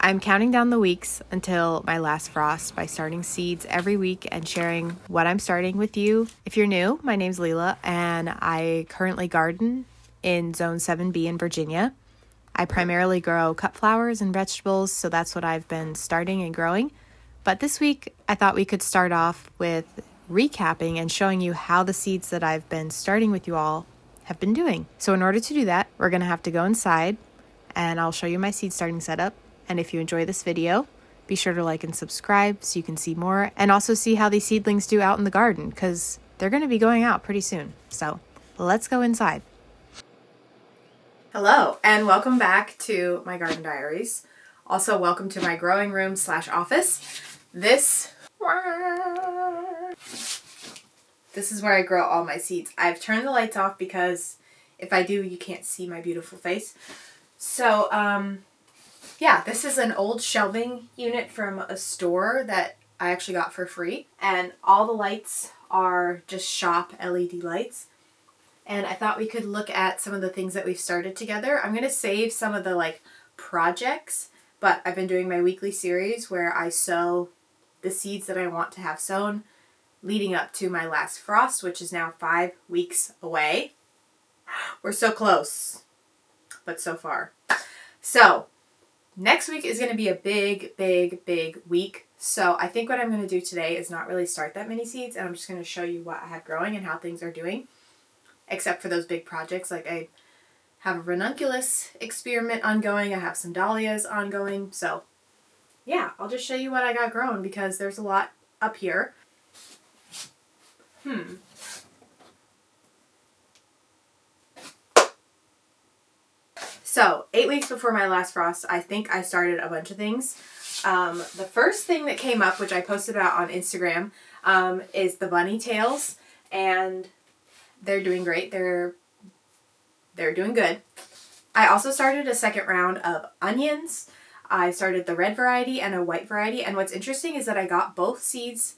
I'm counting down the weeks until my last frost by starting seeds every week and sharing what I'm starting with you. If you're new, my name's Leela, and I currently garden in Zone 7B in Virginia. I primarily grow cut flowers and vegetables, so that's what I've been starting and growing. But this week, I thought we could start off with recapping and showing you how the seeds that I've been starting with you all have been doing. So in order to do that, we're going to have to go inside, and I'll show you my seed starting setup. And if you enjoy this video, be sure to like and subscribe so you can see more and also see how these seedlings do out in the garden, because they're going to be going out pretty soon. So let's go inside. Hello, and welcome back to my garden diaries. Also, welcome to my growing room / office. This is where I grow all my seeds. I've turned the lights off because if I do, you can't see my beautiful face. So, yeah, this is an old shelving unit from a store that I actually got for free. And all the lights are just shop LED lights. And I thought we could look at some of the things that we've started together. I'm going to save some of the projects, but I've been doing my weekly series where I sow the seeds that I want to have sown leading up to my last frost, which is now 5 weeks away. We're so close, but so far. So next week is going to be a big week. So I think what I'm going to do today is not really start that many seeds, and I'm just going to show you what I have growing and how things are doing. Except for those big projects, like I have a ranunculus experiment ongoing, I have some dahlias ongoing, so yeah, I'll just show you what I got grown because there's a lot up here. So, 8 weeks before my last frost, I think I started a bunch of things. The first thing that came up, which I posted about on Instagram, is the bunny tails, and they're doing great. They're doing good. I also started a second round of onions. I started the red variety and a white variety. And what's interesting is that I got both seeds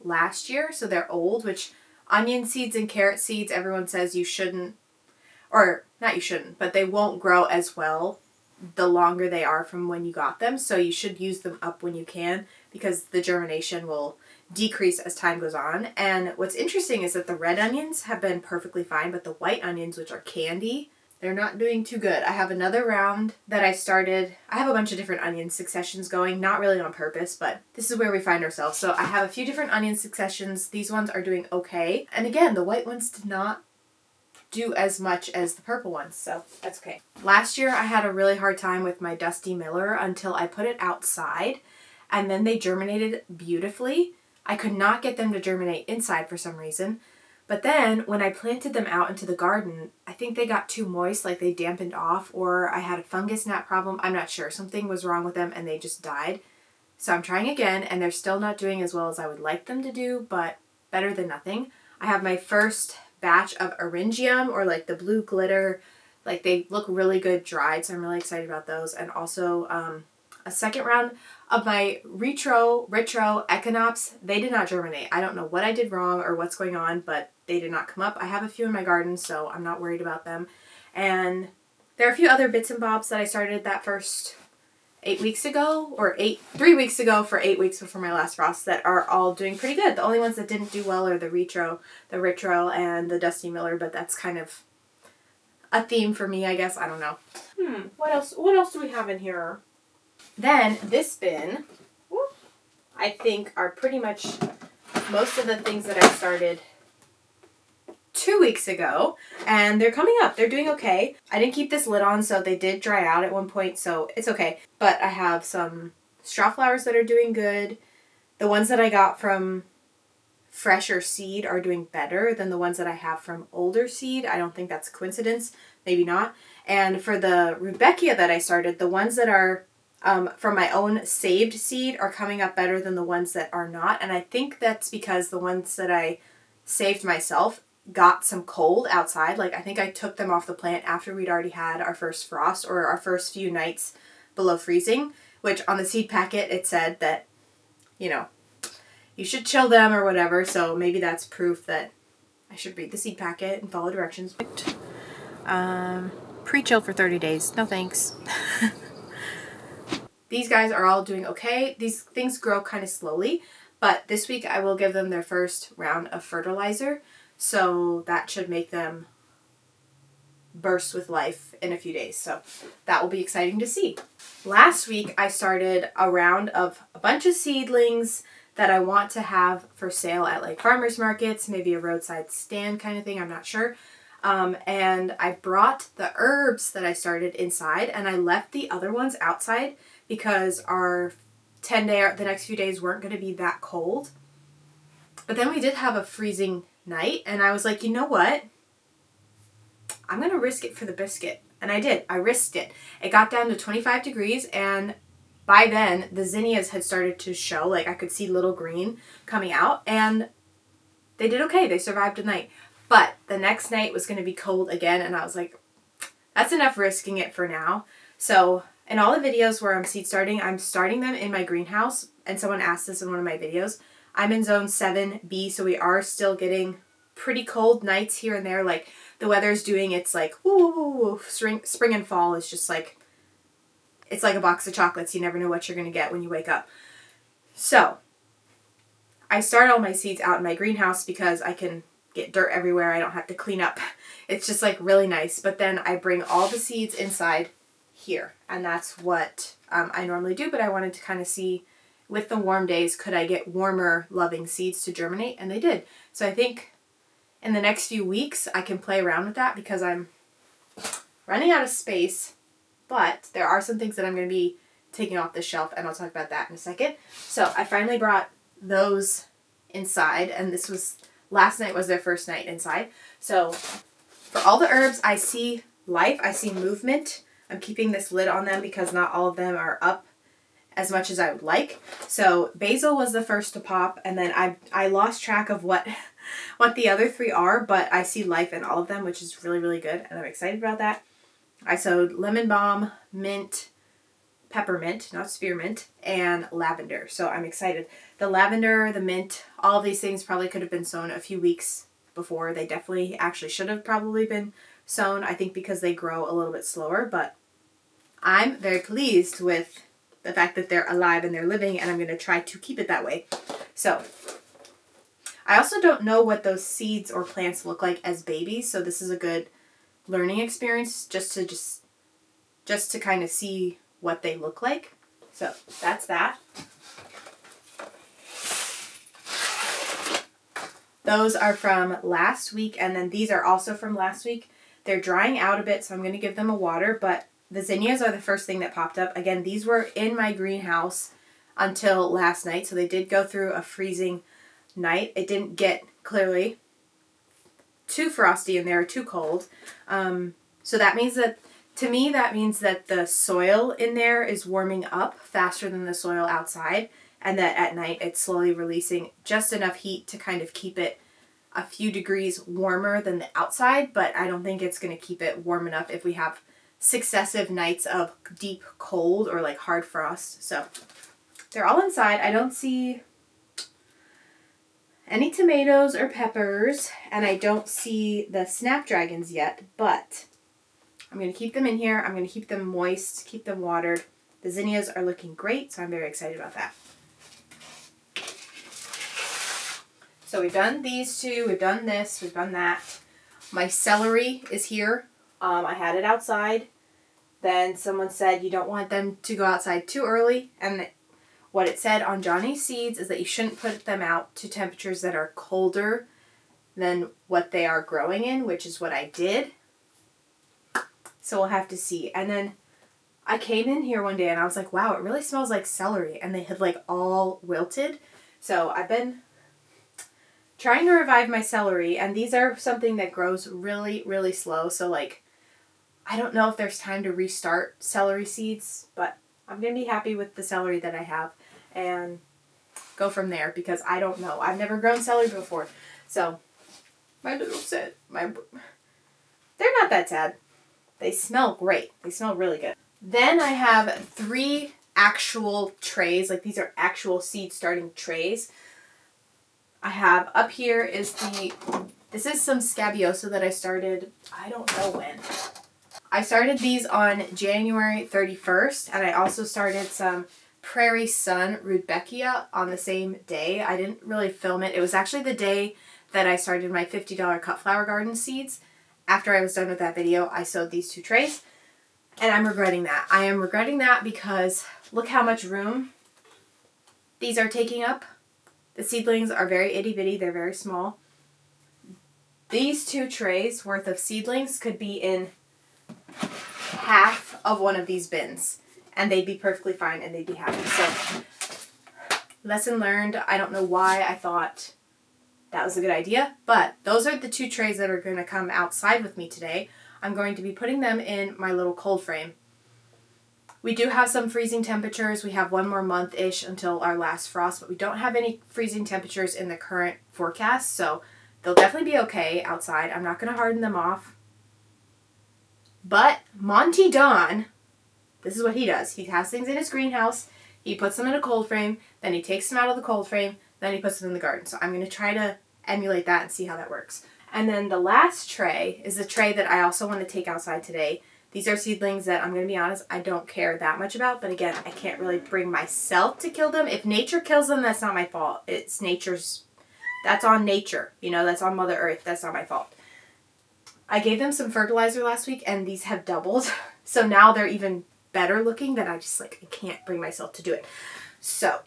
last year, so they're old, which onion seeds and carrot seeds, everyone says you shouldn't, or not you shouldn't, but they won't grow as well the longer they are from when you got them. So you should use them up when you can because the germination will decrease as time goes on. And what's interesting is that the red onions have been perfectly fine, but the white onions, which are candy, they're not doing too good. I have another round that I started. I have a bunch of different onion successions going, not really on purpose, but this is where we find ourselves. So I have a few different onion successions. These ones are doing okay. And again, the white ones did not do as much as the purple ones, so that's okay. Last year I had a really hard time with my Dusty Miller until I put it outside, and then they germinated beautifully. I could not get them to germinate inside for some reason. But then when I planted them out into the garden, I think they got too moist, like they dampened off, or I had a fungus gnat problem. I'm not sure. Something was wrong with them and they just died. So I'm trying again, and they're still not doing as well as I would like them to do, but better than nothing. I have my first batch of Orangium, or the blue glitter. They look really good dried, so I'm really excited about those. And also a second round of my retro echinops. They did not germinate. I don't know what I did wrong or what's going on, but they did not come up. I have a few in my garden, so I'm not worried about them. And there are a few other bits and bobs that I started that first 8 weeks ago, or 3 weeks ago for 8 weeks before my last frost, that are all doing pretty good. The only ones that didn't do well are the retro, and the Dusty Miller, but that's kind of a theme for me, I guess. I don't know. What else do we have in here? Then this bin, I think, are pretty much most of the things that I started 2 weeks ago, and they're coming up. They're doing okay. I didn't keep this lid on, so they did dry out at one point, so it's okay. But I have some straw flowers that are doing good. The ones that I got from fresher seed are doing better than the ones that I have from older seed. I don't think that's a coincidence. Maybe not. And for the Rudbeckia that I started, the ones that are from my own saved seed are coming up better than the ones that are not. And I think that's because the ones that I saved myself got some cold outside. I think I took them off the plant after we'd already had our first frost, or our first few nights below freezing, which on the seed packet it said that, you should chill them or whatever. So maybe that's proof that I should read the seed packet and follow directions. Pre-chill for 30 days. No thanks. these guys are all doing okay. These things grow kind of slowly, but this week I will give them their first round of fertilizer. So that should make them burst with life in a few days. So that will be exciting to see. Last week I started a round of a bunch of seedlings that I want to have for sale at like farmers markets, maybe a roadside stand kind of thing, I'm not sure. And I brought the herbs that I started inside and I left the other ones outside because our the next few days weren't going to be that cold. But then we did have a freezing night and I was like, you know what? I'm going to risk it for the biscuit. And I did. I risked it. It got down to 25 degrees and by then the zinnias had started to show. Like I could see little green coming out and they did okay. They survived a night. But the next night was going to be cold again and I was like, that's enough risking it for now. So in all the videos where I'm seed starting, I'm starting them in my greenhouse. And someone asked this in one of my videos. I'm in zone 7B, so we are still getting pretty cold nights here and there. Like the weather's doing its like, woo, spring and fall is just like, it's like a box of chocolates. You never know what you're going to get when you wake up. So I start all my seeds out in my greenhouse because I can get dirt everywhere. I don't have to clean up. It's just like really nice. But then I bring all the seeds inside here. And that's what I normally do. But I wanted to kind of see with the warm days, could I get warmer loving seeds to germinate? And they did. So I think in the next few weeks, I can play around with that because I'm running out of space. But there are some things that I'm going to be taking off the shelf. And I'll talk about that in a second. So I finally brought those inside. And this was, last night was their first night inside. So for all the herbs, I see life. I see movement. I'm keeping this lid on them because not all of them are up as much as I would like. So basil was the first to pop, and then I lost track of what the other three are, but I see life in all of them, which is really, really good, and I'm excited about that. I sowed lemon balm, mint, peppermint, not spearmint, and lavender. So I'm excited. The lavender, the mint, all of these things probably could have been sown a few weeks before. They definitely actually should have probably been sown, I think because they grow a little bit slower, but I'm very pleased with the fact that they're alive and they're living, and I'm going to try to keep it that way. So I also don't know what those seeds or plants look like as babies, so this is a good learning experience just to kind of see what they look like. So that's that. Those are from last week, and then these are also from last week. They're drying out a bit, so I'm going to give them a water, but the zinnias are the first thing that popped up. Again, these were in my greenhouse until last night, so they did go through a freezing night. It didn't get clearly too frosty in there, too cold. So that means that, to me, that means that the soil in there is warming up faster than the soil outside, and that at night it's slowly releasing just enough heat to kind of keep it a few degrees warmer than the outside, but I don't think it's going to keep it warm enough if we have successive nights of deep cold or like hard frost. So they're all inside. I don't see any tomatoes or peppers, and I don't see the snapdragons yet, but I'm going to keep them in here. I'm going to keep them moist, keep them watered. The zinnias are looking great, so I'm very excited about that. So we've done these two, we've done this, we've done that. My celery is here. I had it outside. Then someone said you don't want them to go outside too early. And what it said on Johnny's seeds is that you shouldn't put them out to temperatures that are colder than what they are growing in, which is what I did. So we'll have to see. And then I came in here one day and I was like, wow, it really smells like celery. And they had like all wilted. So I've been trying to revive my celery. And these are something that grows really, really slow. So like, I don't know if there's time to restart celery seeds, but I'm going to be happy with the celery that I have and go from there because I don't know. I've never grown celery before. So my little set, they're not that sad. They smell great. They smell really good. Then I have 3 actual trays. Like these are actual seed starting trays. I have up here is this is some scabiosa that I started, I don't know when. I started these on January 31st, and I also started some Prairie Sun Rudbeckia on the same day. I didn't really film it. It was actually the day that I started my $50 cut flower garden seeds. After I was done with that video, I sowed these 2 trays, and I'm regretting that. I am regretting that because look how much room these are taking up. The seedlings are very itty bitty. They're very small. These 2 trays worth of seedlings could be in half of one of these bins, and they'd be perfectly fine and they'd be happy. So, lesson learned. I don't know why I thought that was a good idea, but those are the 2 trays that are going to come outside with me today. I'm going to be putting them in my little cold frame. We do have some freezing temperatures. We have 1 more month-ish until our last frost, but we don't have any freezing temperatures in the current forecast, so they'll definitely be okay outside. I'm not going to harden them off. But Monty Don, this is what he does. He has things in his greenhouse. He puts them in a cold frame. Then he takes them out of the cold frame. Then he puts them in the garden. So I'm going to try to emulate that and see how that works. And then the last tray is the tray that I also want to take outside today. These are seedlings that I'm going to be honest, I don't care that much about. But again, I can't really bring myself to kill them. If nature kills them, that's not my fault. It's nature's... That's on nature. You know, that's on Mother Earth. That's not my fault. I gave them some fertilizer last week, and these have doubled. So now they're even better looking that I just, I can't bring myself to do it. So,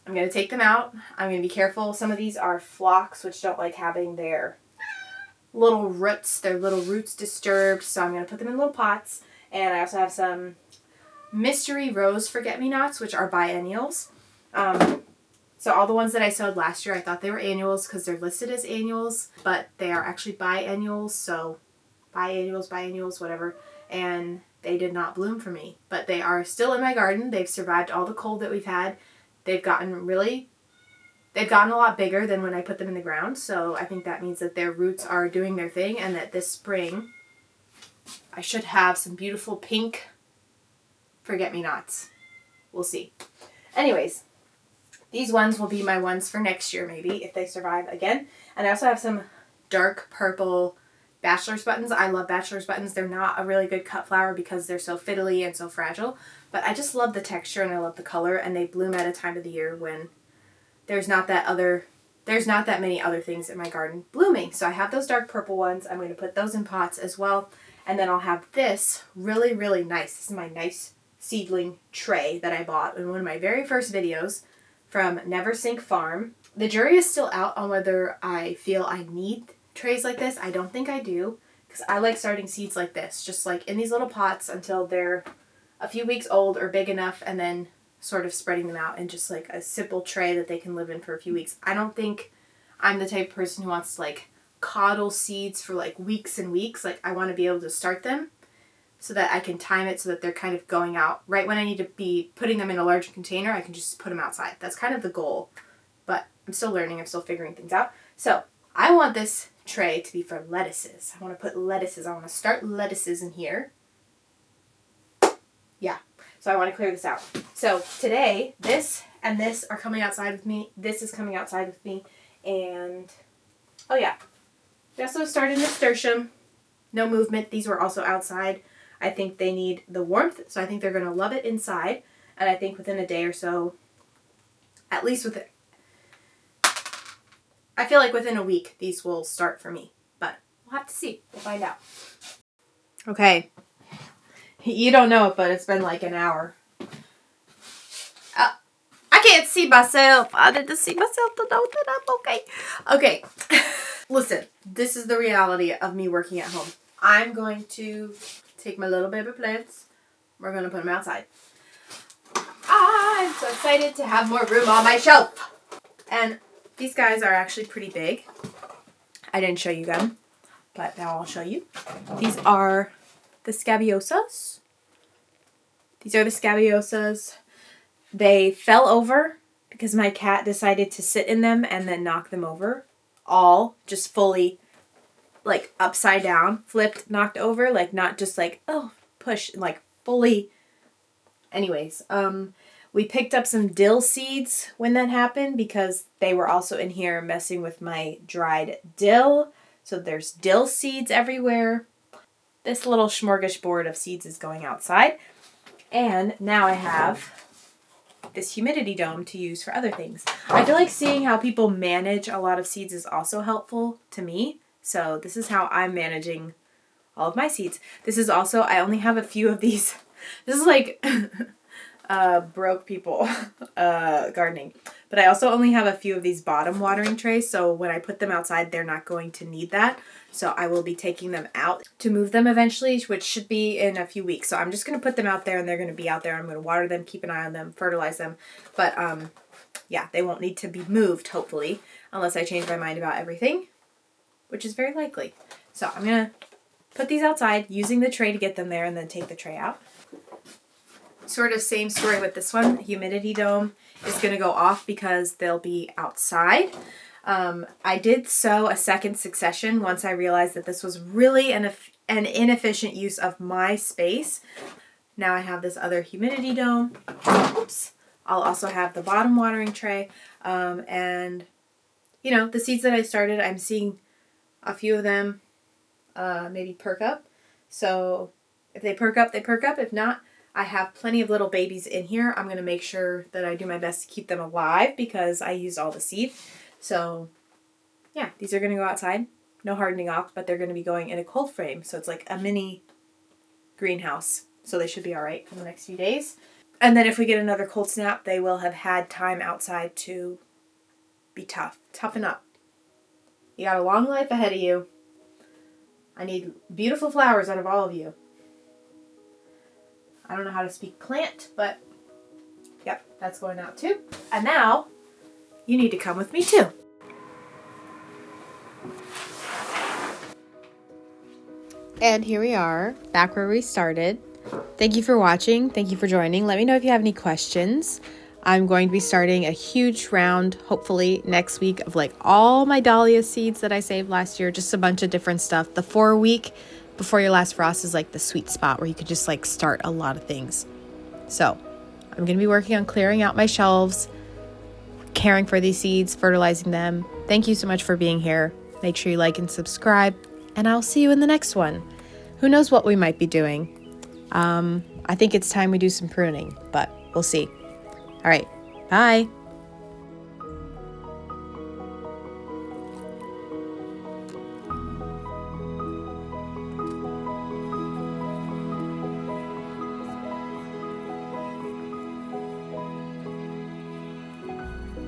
I'm going to take them out. I'm going to be careful. Some of these are phlox, which don't like having their little roots disturbed. So I'm going to put them in little pots. And I also have some mystery rose forget-me-nots, which are biennials. So all the ones that I sowed last year, I thought they were annuals because they're listed as annuals, but they are actually biennials, so biennials, whatever, and they did not bloom for me. But they are still in my garden. They've survived all the cold that we've had. They've gotten a lot bigger than when I put them in the ground, so I think that means that their roots are doing their thing, and that this spring I should have some beautiful pink forget-me-nots. We'll see. Anyways, these ones will be my ones for next year, maybe, if they survive again. And I also have some dark purple bachelor's buttons. I love bachelor's buttons. They're not a really good cut flower because they're so fiddly and so fragile. But I just love the texture and I love the color. And they bloom at a time of the year when there's not that many other things in my garden blooming. So I have those dark purple ones. I'm going to put those in pots as well. And then I'll have this really, really nice. This is my nice seedling tray that I bought in one of my very first videos from Never Sink Farm. The jury is still out on whether I feel I need trays like this. I don't think I do, because I like starting seeds like this, just like in these little pots until they're a few weeks old or big enough, and then sort of spreading them out in just like a simple tray that they can live in for a few weeks. I don't think I'm the type of person who wants to coddle seeds for weeks and weeks. I want to be able to start them so that I can time it so that they're kind of going out right when I need to be putting them in a larger container. I can just put them outside. That's kind of the goal, but I'm still learning. I'm still figuring things out. So I want this tray to be for lettuces. I want to put lettuces. I want to start lettuces in here. Yeah. So I want to clear this out. So today, this and this are coming outside with me. This is coming outside with me. And, oh yeah. We also started nasturtium. No movement. These were also outside. I think they need the warmth, so I think they're going to love it inside. And I think within a day or so, at least I feel like within a week, these will start for me. But we'll have to see. We'll find out. Okay. You don't know it, but it's been an hour. I can't see myself. I need to see myself to know that I'm okay. Okay. Listen, this is the reality of me working at home. I'm going to take my little baby plants. We're going to put them outside. I'm so excited to have more room on my shelf. And these guys are actually pretty big. I didn't show you them, but now I'll show you. These are the scabiosas. They fell over because my cat decided to sit in them and then knock them over. All just fully upside down, flipped, knocked over, not just oh, push, fully. Anyways, we picked up some dill seeds when that happened because they were also in here messing with my dried dill. So there's dill seeds everywhere. this little smorgasbord of seeds is going outside. And now I have this humidity dome to use for other things. I feel like seeing how people manage a lot of seeds is also helpful to me. So this is how I'm managing all of my seeds. This is also, I only have a few of these. This is like broke people gardening. But I also only have a few of these bottom watering trays, so when I put them outside, they're not going to need that. So I will be taking them out to move them eventually, which should be in a few weeks. So I'm just going to put them out there, and they're going to be out there. I'm going to water them, keep an eye on them, fertilize them. But yeah, they won't need to be moved, hopefully, unless I change my mind about everything, which is very likely. So I'm going to put these outside, using the tray to get them there, and then take the tray out. Sort of same story with this one. The humidity dome is going to go off because they'll be outside. I did sow a second succession once I realized that this was really an inefficient use of my space. Now I have this other humidity dome. Oops. I'll also have the bottom watering tray. And, you know, the seeds that I started, I'm seeing a few of them maybe perk up. So if they perk up, they perk up. If not, I have plenty of little babies in here. I'm going to make sure that I do my best to keep them alive because I used all the seed. So yeah, these are going to go outside. No hardening off, but they're going to be going in a cold frame. So it's like a mini greenhouse. So they should be all right for the next few days. And then if we get another cold snap, they will have had time outside to be tough. Toughen up. You got a long life ahead of you. I need beautiful flowers out of all of you. I don't know how to speak plant, but yep, that's going out too. And now, you need to come with me too. And here we are, back where we started. Thank you for watching. Thank you for joining. Let me know if you have any questions. I'm going to be starting a huge round, hopefully next week, of like all my dahlia seeds that I saved last year. Just a bunch of different stuff. The 4-week before your last frost is like the sweet spot where you could just like start a lot of things. So I'm going to be working on clearing out my shelves, caring for these seeds, fertilizing them. Thank you so much for being here. Make sure you like and subscribe, and I'll see you in the next one. Who knows what we might be doing? I think it's time we do some pruning, but we'll see. All right, bye.